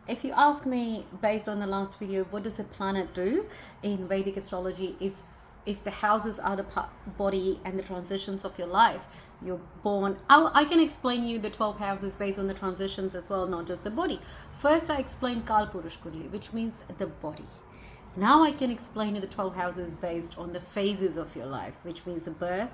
If you ask me, based on the last video, what does a planet do in Vedic astrology? If the houses are the body and the transitions of your life, you're born. I can explain you the 12 houses based on the transitions as well, not just the body. First, I explained Kal Purush Kundli, which means the body. Now I can explain you the 12 houses based on the phases of your life, which means the birth,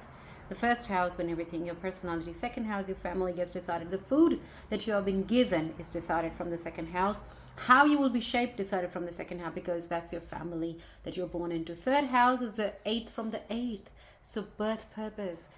the first house, when everything, your personality, second house, your family gets decided, the food that you have been given is decided from the second house, how you will be shaped decided from the second house, because that's your family that you're born into. Third house is the eighth from the eighth, so birth purpose,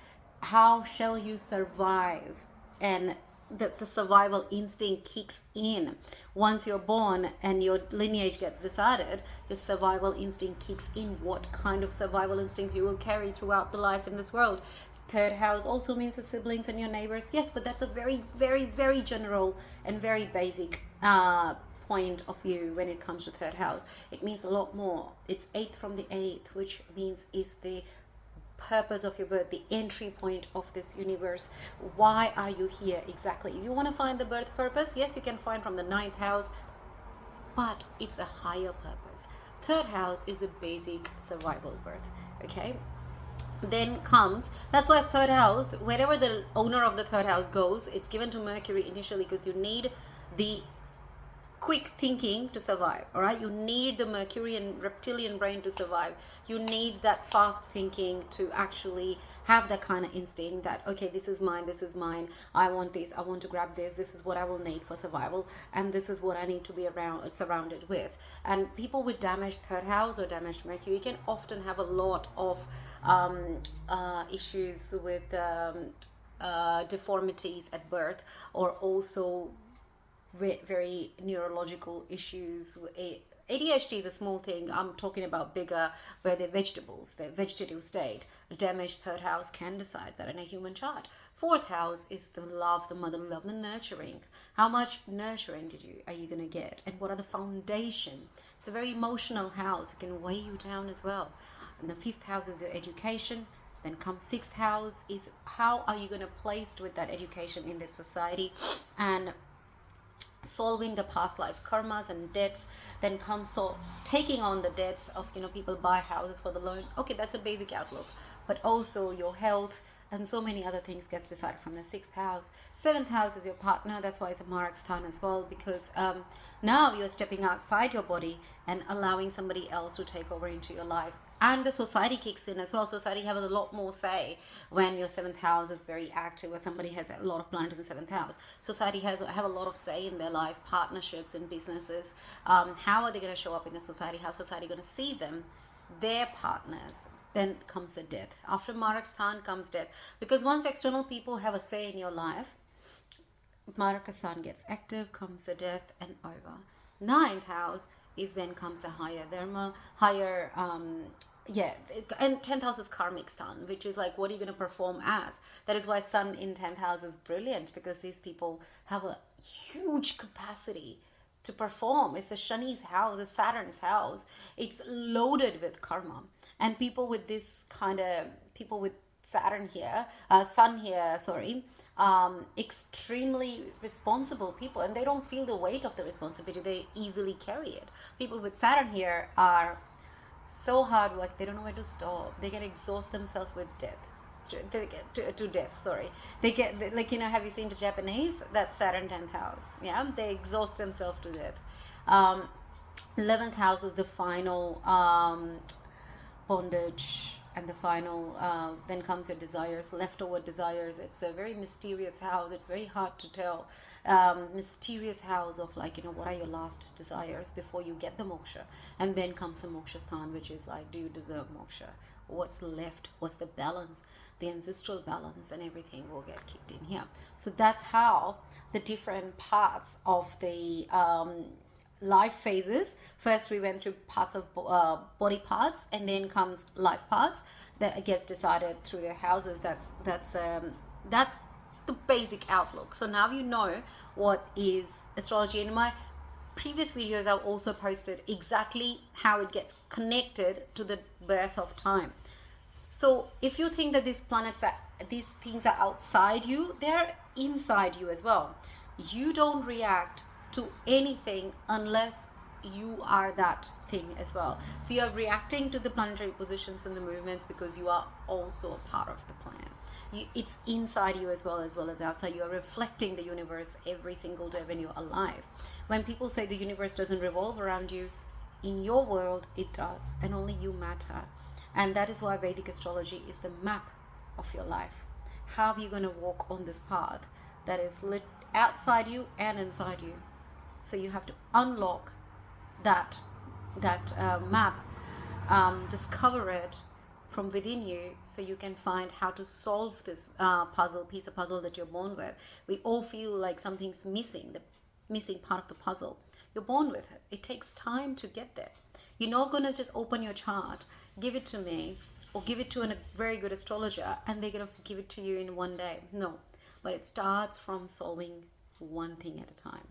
how shall you survive, and the survival instinct kicks in once you're born and your lineage gets decided. Your survival instinct kicks in, what kind of survival instincts you will carry throughout the life in this world. Third house also means your siblings and your neighbors, yes, but that's a very, very, very general and very basic point of view. When it comes to third house, it means a lot more. It's eighth from the eighth, which means is the purpose of your birth, the entry point of this universe. Why are you here exactly? If you want to find the birth purpose, yes, you can find from the ninth house, but it's a higher purpose. Third house is the basic survival birth. Okay, then comes, that's why third house, wherever the owner of the third house goes, it's given to Mercury initially, because you need the quick thinking to survive. All right, you need the Mercurian reptilian brain to survive. You need that fast thinking to actually have that kind of instinct that, okay, this is mine, this is mine, I want this, I want to grab this is what I will need for survival, and this is what I need to be around, surrounded with. And people with damaged third house or damaged Mercury can often have a lot of issues with deformities at birth, or also very neurological issues. ADHD is a small thing. I'm talking about bigger, where they're vegetables, their vegetative state. A damaged third house can decide that in a human chart. Fourth house is the love, the motherly love, the nurturing. How much nurturing are you going to get, and what are the foundation? It's a very emotional house. It can weigh you down as well. And the fifth house is your education. Then comes sixth house, is how are you going to place with that education in this society, and solving the past life karmas and debts. Then comes, so taking on the debts of, people buy houses for the loan. Okay, that's a basic outlook, but also your health and so many other things gets decided from the sixth house. Seventh house is your partner. That's why it's a Marak Sthan as well, because now you're stepping outside your body and allowing somebody else to take over into your life. And the society kicks in as well. Society has a lot more say when your seventh house is very active, or somebody has a lot of planet in the seventh house. Society have a lot of say in their life, partnerships and businesses. How are they going to show up in the society? How is society going to see them, their partners? Then comes the death. After Marak Sthan comes death, because once external people have a say in your life, Marak Sthan gets active, comes the death, and over. Ninth house is then comes a higher dharma, higher and 10th house is karmic sthan, which is like, what are you going to perform as? That is why sun in 10th house is brilliant, because these people have a huge capacity to perform. It's a Shani's house, a Saturn's house. It's loaded with karma. And people with this kind of, people with Saturn here, Sun here, sorry, extremely responsible people, and they don't feel the weight of the responsibility. They easily carry it. People with Saturn here are so hard work, they don't know where to stop. They can exhaust themselves with death. To death, sorry. They get, like, have you seen the Japanese? That's Saturn 10th house. Yeah, they exhaust themselves to death. 11th house is the final bondage, and the final, then comes your desires, leftover desires. It's a very mysterious house. It's very hard to tell. Mysterious house of, like, what are your last desires before you get the moksha? And then comes the moksha sthan, which is like, do you deserve moksha? What's left? What's the balance? The ancestral balance and everything will get kicked in here. So that's how the different parts of the life phases. First we went through parts of body parts, and then comes life parts that gets decided through their houses. That's the basic outlook. So now you know what is astrology. In my previous videos, I've also posted exactly how it gets connected to the birth of time. So if you think that these things are outside you, they're inside you as well. You don't react to anything unless you are that thing as well. So you are reacting to the planetary positions and the movements because you are also a part of the plan. It's inside you as well as outside. You are reflecting the universe every single day when you're alive. When people say the universe doesn't revolve around you, in your world it does, and only you matter. And that is why Vedic astrology is the map of your life. How are you going to walk on this path that is lit outside you and inside you? So you have to unlock that map, discover it from within you, so you can find how to solve this piece of puzzle that you're born with. We all feel like something's missing, the missing part of the puzzle. You're born with it. It takes time to get there. You're not going to just open your chart, give it to me, or give it to a very good astrologer, and they're going to give it to you in one day. No, but it starts from solving one thing at a time.